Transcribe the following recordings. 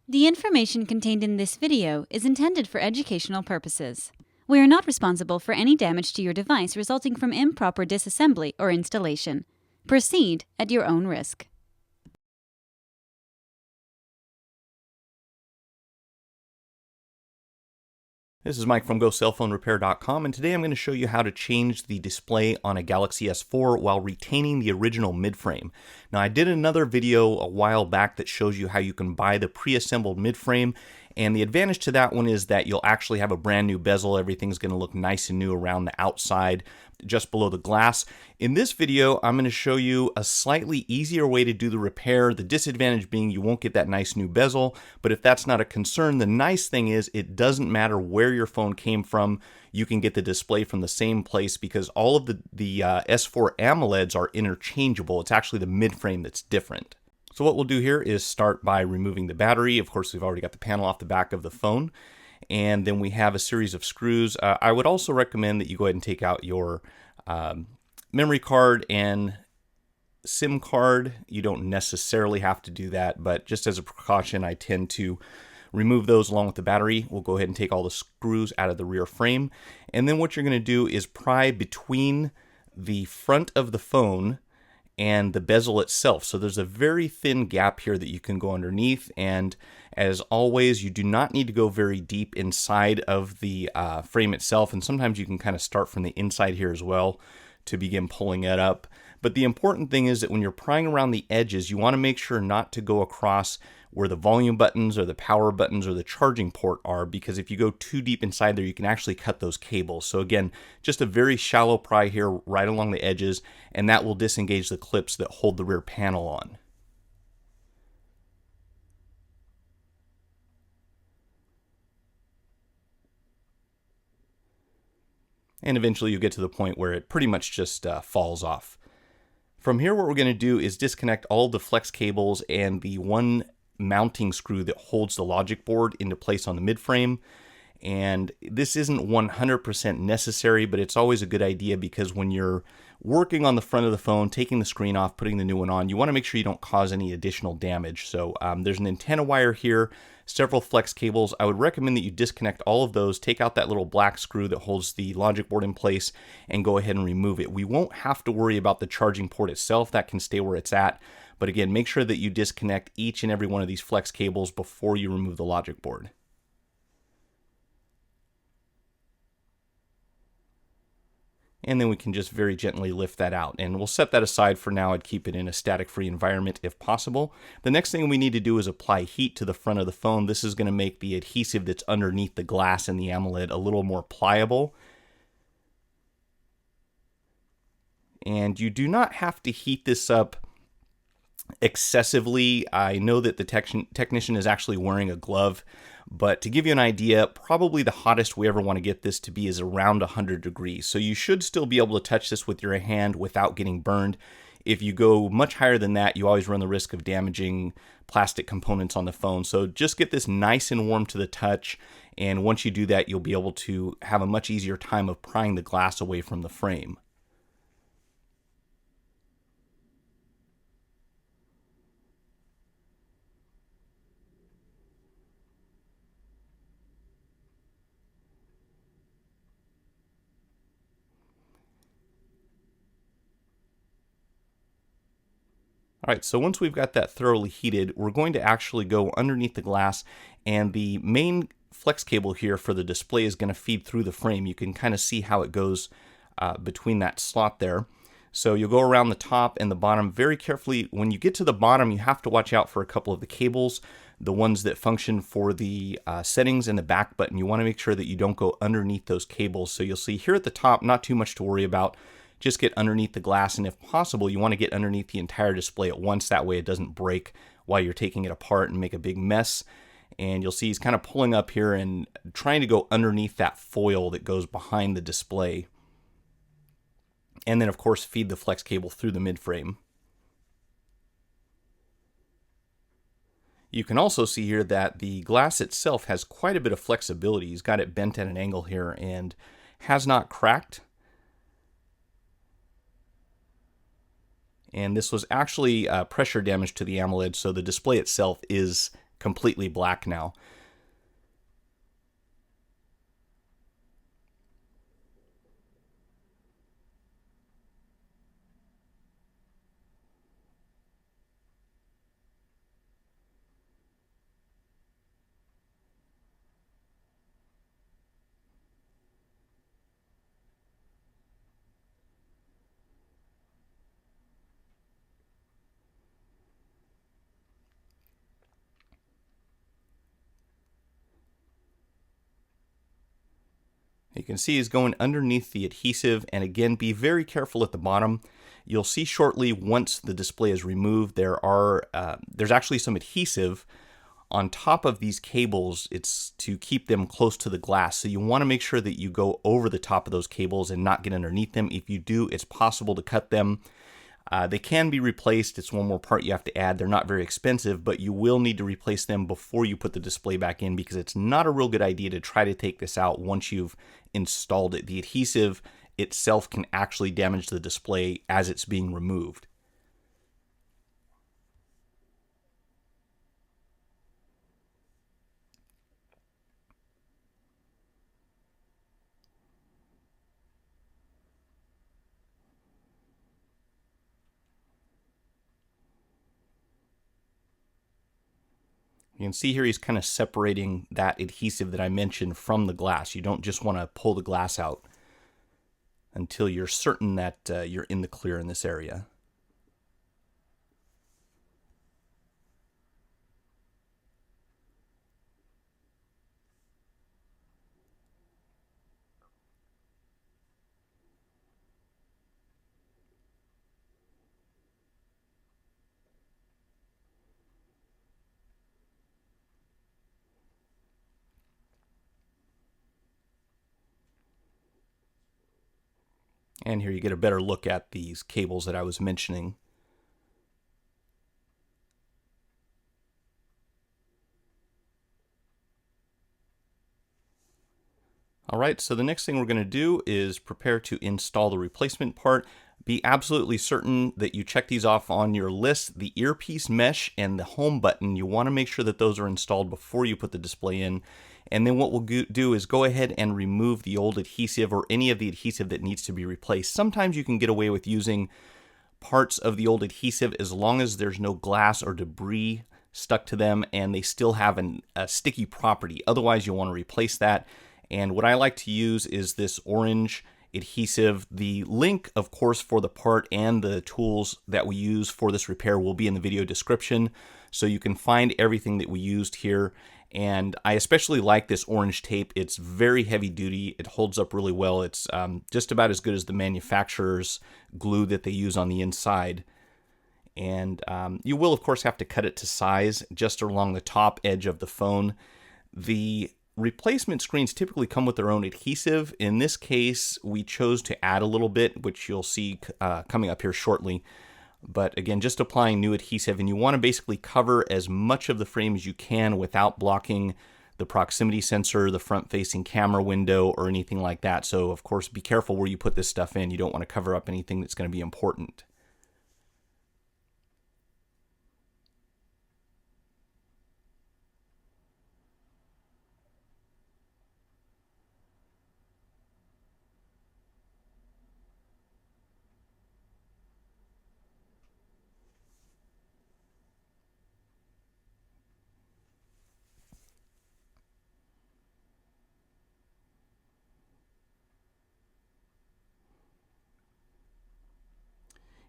The information contained in this video is intended for educational purposes. We are not responsible for any damage to your device resulting from improper disassembly or installation. Proceed at your own risk. This is Mike from GoCellPhoneRepair.com, and today I'm going to show you how to change the display on a Galaxy S4 while retaining the original midframe. Now, I did another video a while back that shows you how you can buy the pre-assembled midframe, and the advantage to that one is that you'll actually have a brand new bezel. Everything's going to look nice and new around the outside, just below the glass. In this video, I'm going to show you a slightly easier way to do the repair. The disadvantage being you won't get that nice new bezel, but if that's not a concern, the nice thing is it doesn't matter where your phone came from. You can get the display from the same place because all of the S4 AMOLEDs are interchangeable. It's actually the midframe that's different. So what we'll do here is start by removing the battery. Of course, we've already got the panel off the back of the phone. And then we have a series of screws. I would also recommend that you go ahead and take out your memory card and SIM card. You don't necessarily have to do that, but just as a precaution, I tend to remove those along with the battery. We'll go ahead and take all the screws out of the rear frame. And then what you're going to do is pry between the front of the phone and the bezel itself. So there's a very thin gap here that you can go underneath, and as always, you do not need to go very deep inside of the frame itself, and sometimes you can kind of start from the inside here as well to begin pulling it up. But the important thing is that when you're prying around the edges, you want to make sure not to go across where the volume buttons or the power buttons or the charging port are, because if you go too deep inside there, you can actually cut those cables. So again, just a very shallow pry here right along the edges, and that will disengage the clips that hold the rear panel on. And eventually you get to the point where it pretty much just falls off. From here, what we're going to do is disconnect all the flex cables and the one mounting screw that holds the logic board into place on the midframe. And this isn't 100% necessary, but it's always a good idea because when you're working on the front of the phone, taking the screen off, putting the new one on, you want to make sure you don't cause any additional damage. So there's an antenna wire here, several flex cables. I would recommend that you disconnect all of those, take out that little black screw that holds the logic board in place, and go ahead and remove it. We won't have to worry about the charging port itself. That can stay where it's at. But again, make sure that you disconnect each and every one of these flex cables before you remove the logic board. And then we can just very gently lift that out. And we'll set that aside for now. I'd keep it in a static-free environment if possible. The next thing we need to do is apply heat to the front of the phone. This is going to make the adhesive that's underneath the glass and the AMOLED a little more pliable. And you do not have to heat this up excessively. I know that the technician is actually wearing a glove, but to give you an idea, probably the hottest we ever want to get this to be is around 100 degrees. So you should still be able to touch this with your hand without getting burned. If you go much higher than that, you always run the risk of damaging plastic components on the phone. So just get this nice and warm to the touch, and once you do that, you'll be able to have a much easier time of prying the glass away from the frame. All right, so once we've got that thoroughly heated, we're going to actually go underneath the glass, and the main flex cable here for the display is going to feed through the frame. You can kind of see how it goes between that slot there. So you'll go around the top and the bottom very carefully. When you get to the bottom, you have to watch out for a couple of the cables, the ones that function for the settings and the back button. You want to make sure that you don't go underneath those cables. So you'll see here at the top, not too much to worry about. Just get underneath the glass, and if possible, you want to get underneath the entire display at once. That way it doesn't break while you're taking it apart and make a big mess. And you'll see he's kind of pulling up here and trying to go underneath that foil that goes behind the display. And then, of course, feed the flex cable through the midframe. You can also see here that the glass itself has quite a bit of flexibility. He's got it bent at an angle here and has not cracked. And this was actually pressure damage to the AMOLED, so the display itself is completely black now. You can see he's going underneath the adhesive, and again, be very careful at the bottom. You'll see shortly once the display is removed, there's actually some adhesive on top of these cables. It's to keep them close to the glass. So you want to make sure that you go over the top of those cables and not get underneath them. If you do, it's possible to cut them. They can be replaced. It's one more part you have to add. They're not very expensive, but you will need to replace them before you put the display back in, because it's not a real good idea to try to take this out once you've installed it. The adhesive itself can actually damage the display as it's being removed. You can see here he's kind of separating that adhesive that I mentioned from the glass. You don't just want to pull the glass out until you're certain that you're in the clear in this area. And here you get a better look at these cables that I was mentioning. All right, so the next thing we're going to do is prepare to install the replacement part. Be absolutely certain that you check these off on your list. The earpiece mesh and the home button, you want to make sure that those are installed before you put the display in. And then what we'll do is go ahead and remove the old adhesive or any of the adhesive that needs to be replaced. Sometimes you can get away with using parts of the old adhesive as long as there's no glass or debris stuck to them and they still have a sticky property. Otherwise, you'll want to replace that. And what I like to use is this orange adhesive. The link, of course, for the part and the tools that we use for this repair will be in the video description, so you can find everything that we used here. And I especially like this orange tape. It's very heavy duty. It holds up really well. It's just about as good as the manufacturer's glue that they use on the inside. And you will, of course, have to cut it to size just along the top edge of the phone. The replacement screens typically come with their own adhesive. In this case, we chose to add a little bit, which you'll see coming up here shortly. But again, just applying new adhesive, and you want to basically cover as much of the frame as you can without blocking the proximity sensor, the front-facing camera window, or anything like that. So, of course, be careful where you put this stuff in. You don't want to cover up anything that's going to be important.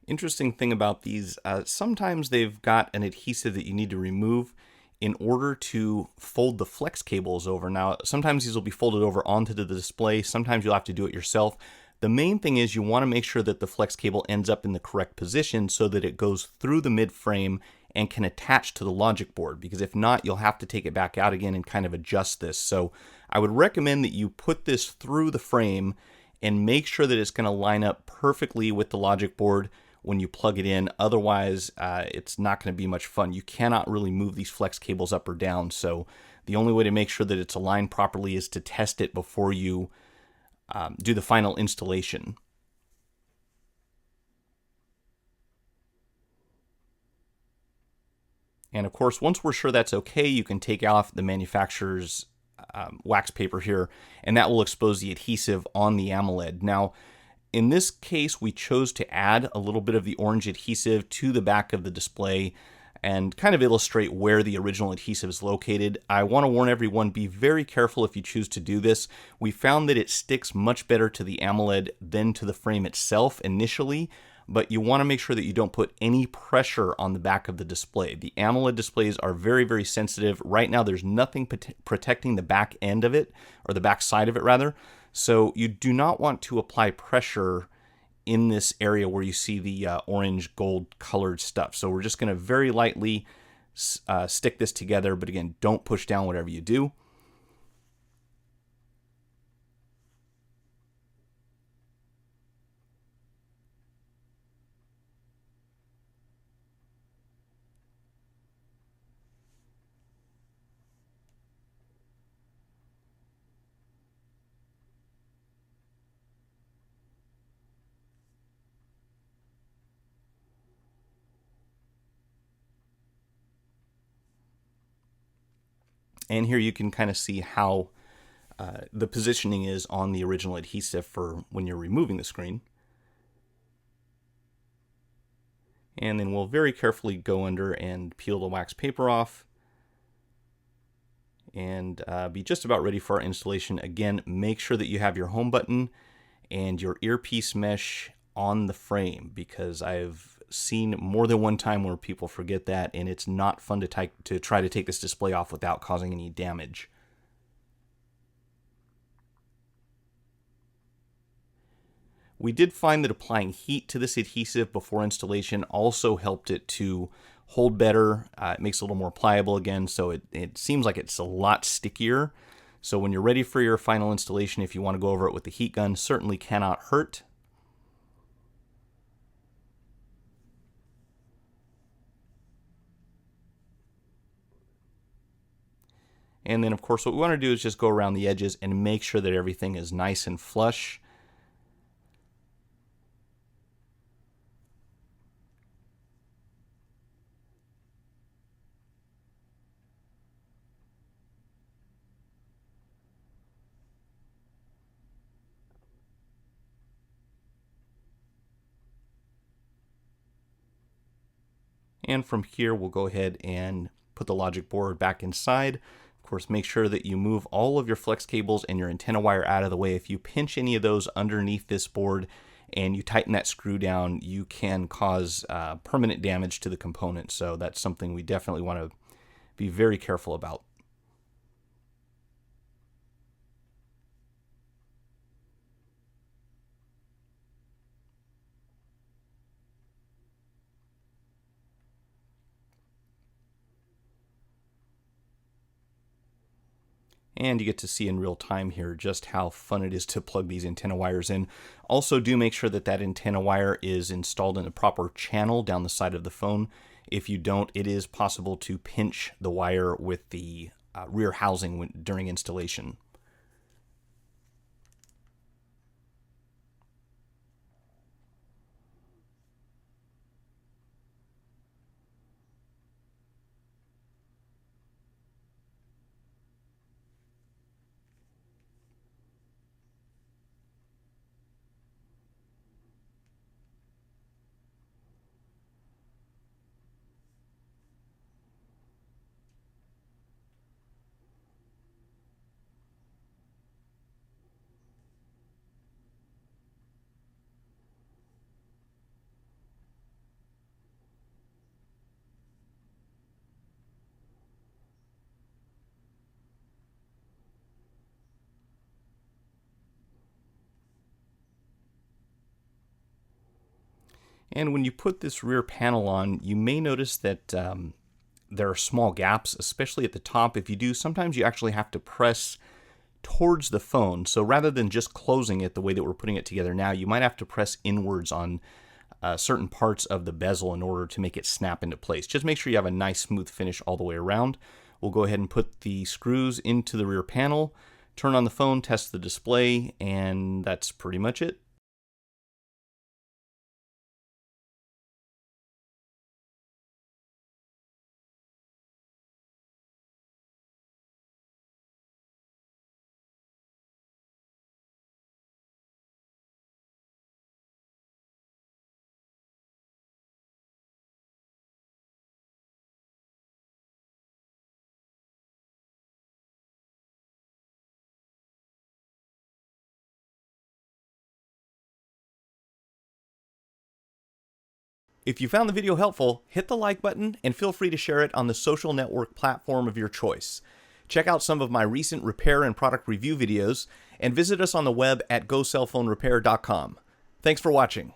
Interesting thing about these, sometimes they've got an adhesive that you need to remove in order to fold the flex cables over. Now, sometimes these will be folded over onto the display. Sometimes you'll have to do it yourself. The main thing is you want to make sure that the flex cable ends up in the correct position so that it goes through the mid frame and can attach to the logic board, because if not, you'll have to take it back out again and kind of adjust this. So I would recommend that you put this through the frame and make sure that it's going to line up perfectly with the logic board when you plug it in. Otherwise, it's not going to be much fun. You cannot really move these flex cables up or down. So the only way to make sure that it's aligned properly is to test it before you do the final installation. And of course, once we're sure that's okay, you can take off the manufacturer's wax paper here, and that will expose the adhesive on the AMOLED. Now, in this case, we chose to add a little bit of the orange adhesive to the back of the display and kind of illustrate where the original adhesive is located. I want to warn everyone, be very careful if you choose to do this. We found that it sticks much better to the AMOLED than to the frame itself initially, but you want to make sure that you don't put any pressure on the back of the display. The AMOLED displays are very, very sensitive. Right now, there's nothing protecting the back end of it, or the back side of it rather. So you do not want to apply pressure in this area where you see the orange gold colored stuff. So we're just going to very lightly stick this together, but again, don't push down whatever you do. And here you can kind of see how the positioning is on the original adhesive for when you're removing the screen. And then we'll very carefully go under and peel the wax paper off and be just about ready for our installation. Again, make sure that you have your home button and your earpiece mesh on the frame, because I've seen more than one time where people forget that, and it's not fun to try to take this display off without causing any damage. We did find that applying heat to this adhesive before installation also helped it to hold better. It makes it a little more pliable again, so it seems like it's a lot stickier. So when you're ready for your final installation, if you want to go over it with the heat gun, certainly cannot hurt. And then, of course, what we want to do is just go around the edges and make sure that everything is nice and flush. And from here, we'll go ahead and put the logic board back inside. Of course, make sure that you move all of your flex cables and your antenna wire out of the way. If you pinch any of those underneath this board and you tighten that screw down, you can cause permanent damage to the component. So that's something we definitely want to be very careful about. And you get to see in real time here just how fun it is to plug these antenna wires in. Also, do make sure that that antenna wire is installed in the proper channel down the side of the phone. If you don't, it is possible to pinch the wire with the rear housing during installation. And when you put this rear panel on, you may notice that there are small gaps, especially at the top. If you do, sometimes you actually have to press towards the phone. So rather than just closing it the way that we're putting it together now, you might have to press inwards on certain parts of the bezel in order to make it snap into place. Just make sure you have a nice smooth finish all the way around. We'll go ahead and put the screws into the rear panel, turn on the phone, test the display, and that's pretty much it. If you found the video helpful, hit the like button and feel free to share it on the social network platform of your choice. Check out some of my recent repair and product review videos, and visit us on the web at gocellphonerepair.com. Thanks for watching.